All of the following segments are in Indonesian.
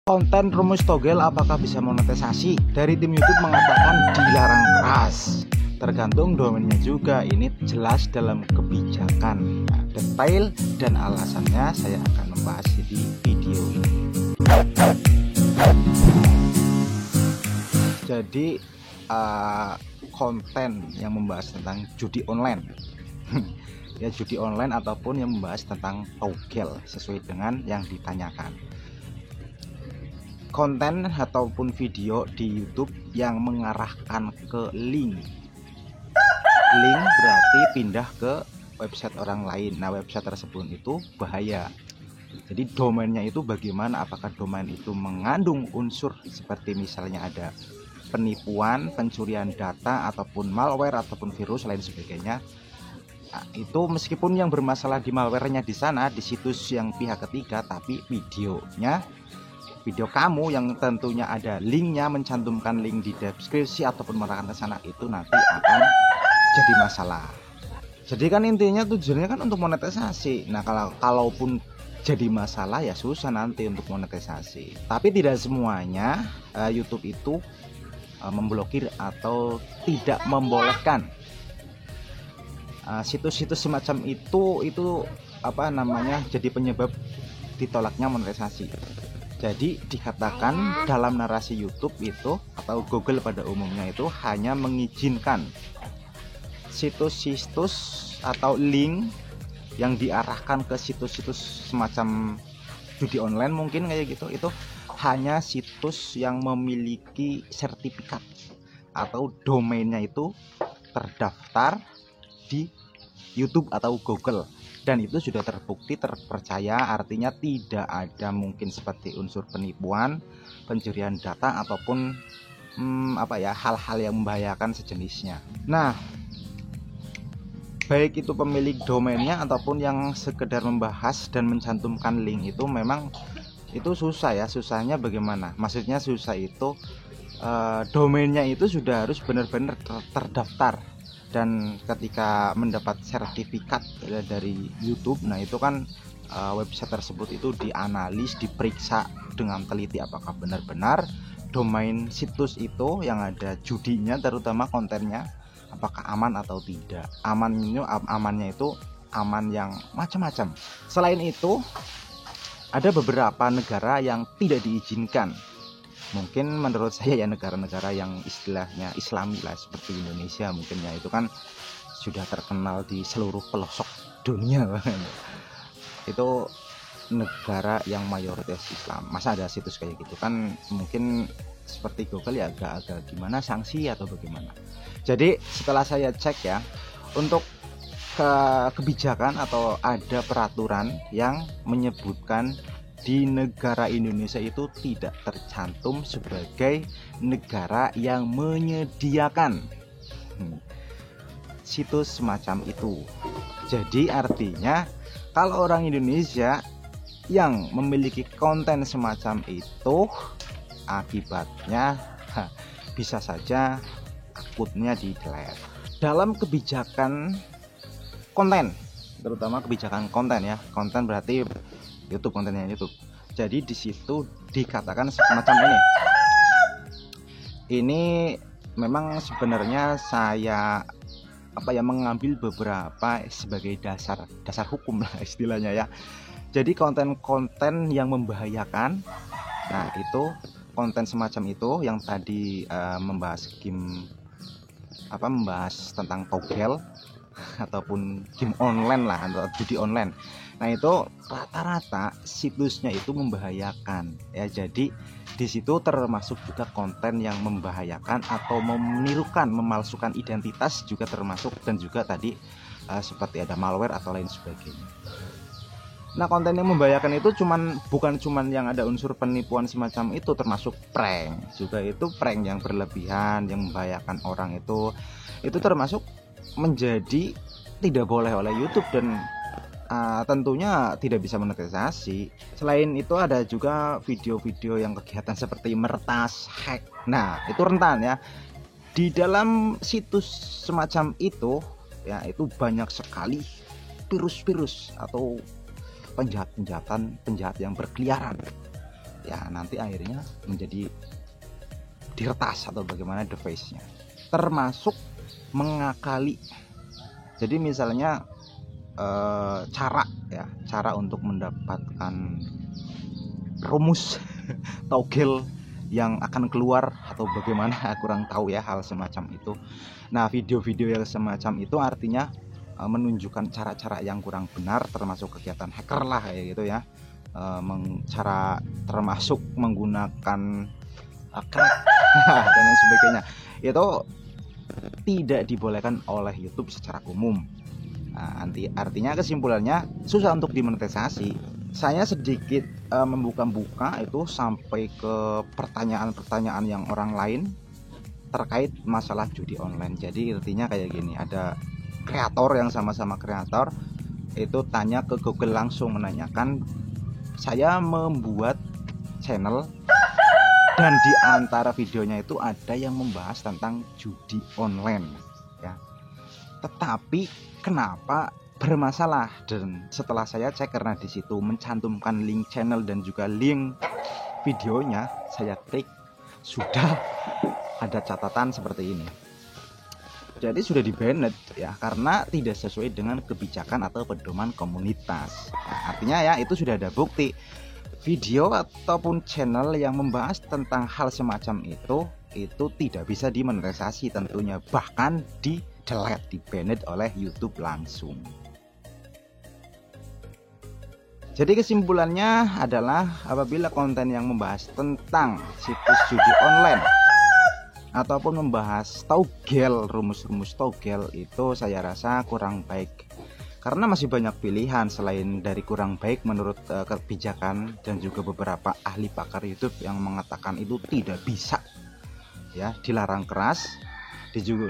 Konten rumus togel apakah bisa monetisasi? Dari tim YouTube mengatakan dilarang keras. Tergantung domainnya juga, ini jelas dalam kebijakan. Nah, detail dan alasannya saya akan membahas di video ini. Jadi konten yang membahas tentang judi online ya, judi online ataupun yang membahas tentang togel sesuai dengan yang ditanyakan. Konten ataupun video di YouTube yang mengarahkan ke link berarti pindah ke website orang lain. Nah, website tersebut itu bahaya. Jadi domainnya itu bagaimana, apakah domain itu mengandung unsur seperti misalnya ada penipuan, pencurian data, ataupun malware, ataupun virus lain sebagainya. Nah, itu meskipun yang bermasalah di malwarenya di sana, di situs yang pihak ketiga, tapi video kamu yang tentunya ada linknya, mencantumkan link di deskripsi ataupun mengarahkan ke sana, itu nanti akan jadi masalah. Jadi kan intinya tujuannya kan untuk monetisasi. Nah, kalaupun jadi masalah ya susah nanti untuk monetisasi. Tapi tidak semuanya YouTube itu memblokir atau tidak membolehkan situs-situs semacam itu apa namanya, jadi penyebab ditolaknya monetisasi. Jadi dikatakan dalam narasi YouTube itu atau Google pada umumnya itu hanya mengizinkan situs-situs atau link yang diarahkan ke situs-situs semacam judi online mungkin kayak gitu, itu hanya situs yang memiliki sertifikat atau domainnya itu terdaftar di YouTube atau Google, dan itu sudah terbukti terpercaya, artinya tidak ada mungkin seperti unsur penipuan, pencurian data ataupun hal-hal yang membahayakan sejenisnya. Nah, baik itu pemilik domainnya ataupun yang sekedar membahas dan mencantumkan link, itu memang itu susah ya. Susahnya bagaimana? Maksudnya susah itu domainnya itu sudah harus benar-benar terdaftar, dan ketika mendapat sertifikat dari YouTube, nah itu kan website tersebut itu dianalis, diperiksa dengan teliti apakah benar-benar domain situs itu yang ada judinya, terutama kontennya, apakah aman atau tidak. Amannya itu aman yang macam-macam. Selain itu ada beberapa negara yang tidak diizinkan. Mungkin menurut saya ya negara-negara yang istilahnya Islami lah, seperti Indonesia mungkin ya, itu kan sudah terkenal di seluruh pelosok dunia itu negara yang mayoritas Islam. Masa ada situs kayak gitu kan, mungkin seperti Google ya agak-agak gimana, sanksi atau bagaimana. Jadi setelah saya cek ya, untuk kebijakan atau ada peraturan yang menyebutkan di negara Indonesia itu tidak tercantum sebagai negara yang menyediakan situs semacam itu. Jadi artinya kalau orang Indonesia yang memiliki konten semacam itu, akibatnya bisa saja akunnya di-delete. Dalam kebijakan konten, terutama kebijakan konten ya, konten berarti YouTube, kontennya YouTube. Jadi di situ dikatakan semacam ini. Ini memang sebenarnya saya mengambil beberapa sebagai dasar hukum lah istilahnya ya. Jadi konten-konten yang membahayakan, nah itu konten semacam itu yang tadi membahas tentang togel ataupun game online lah, atau judi online. Nah, itu rata-rata situsnya itu membahayakan ya. Jadi di situ termasuk juga konten yang membahayakan atau menirukan, memalsukan identitas juga termasuk, dan juga tadi seperti ada malware atau lain sebagainya. Nah, konten yang membahayakan itu bukan cuman yang ada unsur penipuan semacam itu, termasuk prank juga. Itu prank yang berlebihan yang membahayakan orang, itu termasuk menjadi tidak boleh oleh YouTube, dan tentunya tidak bisa monetisasi. Selain itu ada juga video-video yang kegiatan seperti meretas, hack. Nah, itu rentan ya. Di dalam situs semacam itu ya, itu banyak sekali virus-virus atau penjahat yang berkeliaran. ya nanti akhirnya menjadi diretas atau bagaimana device-nya, termasuk mengakali. Jadi misalnya cara untuk mendapatkan rumus togel yang akan keluar atau bagaimana, kurang tahu ya hal semacam itu. Nah, video-video yang semacam itu artinya menunjukkan cara-cara yang kurang benar, termasuk kegiatan hacker lah kayak gitu ya. Cara termasuk menggunakan crack dan lain sebagainya, itu tidak dibolehkan oleh YouTube secara umum. Nah, artinya kesimpulannya susah untuk dimonetisasi. Saya sedikit membuka-buka itu sampai ke pertanyaan-pertanyaan yang orang lain terkait masalah judi online. Jadi artinya kayak gini, ada kreator yang sama-sama kreator itu tanya ke Google, langsung menanyakan, saya membuat channel dan di antara videonya itu ada yang membahas tentang judi online ya. Tetapi kenapa bermasalah? Dan setelah saya cek, karena di situ mencantumkan link channel dan juga link videonya, saya klik, sudah ada catatan seperti ini. Jadi sudah di-banned ya, karena tidak sesuai dengan kebijakan atau pedoman komunitas. Nah, artinya ya itu sudah ada bukti. Video ataupun channel yang membahas tentang hal semacam itu tidak bisa dimonetisasi tentunya, bahkan di-delete, di-banned oleh YouTube langsung. Jadi kesimpulannya adalah apabila konten yang membahas tentang situs judi online ataupun membahas togel, rumus-rumus togel, itu saya rasa kurang baik. Karena masih banyak pilihan selain dari kurang baik menurut kebijakan dan juga beberapa ahli pakar YouTube yang mengatakan itu tidak bisa ya, dilarang keras.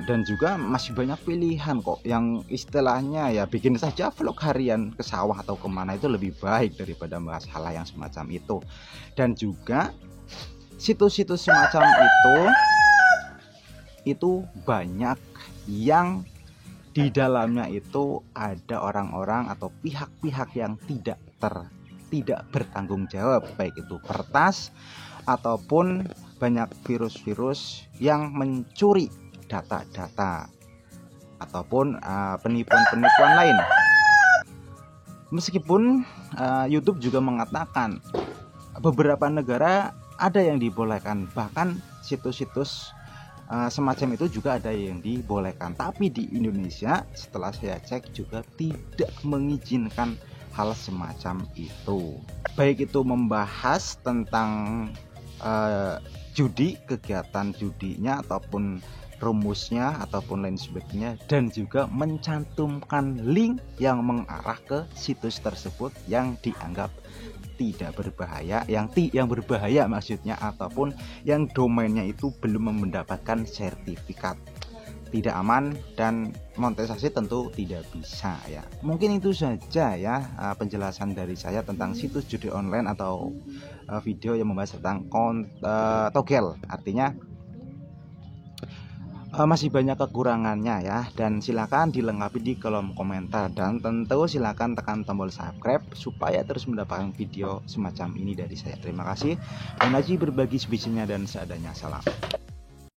Dan juga masih banyak pilihan kok yang istilahnya ya bikin saja vlog harian ke sawah atau kemana itu lebih baik daripada membahas hal yang semacam itu. Dan juga situs-situs semacam itu banyak yang di dalamnya itu ada orang-orang atau pihak-pihak yang tidak bertanggung jawab, baik itu peretas ataupun banyak virus-virus yang mencuri data-data ataupun penipuan-penipuan lain. Meskipun YouTube juga mengatakan beberapa negara ada yang dibolehkan, bahkan situs-situs semacam itu juga ada yang dibolehkan, tapi di Indonesia setelah saya cek juga tidak mengizinkan hal semacam itu, baik itu membahas tentang judi, kegiatan judinya ataupun rumusnya ataupun lain sebagainya, dan juga mencantumkan link yang mengarah ke situs tersebut yang dianggap tidak berbahaya, yang berbahaya maksudnya, ataupun yang domainnya itu belum mendapatkan sertifikat, tidak aman dan monetisasi tentu tidak bisa ya. Mungkin itu saja ya penjelasan dari saya tentang situs judi online atau video yang membahas tentang togel. Artinya masih banyak kekurangannya ya, dan silakan dilengkapi di kolom komentar, dan tentu silakan tekan tombol subscribe supaya terus mendapatkan video semacam ini dari saya. Terima kasih, dan lagi berbagi sebisanya dan seadanya. Salam.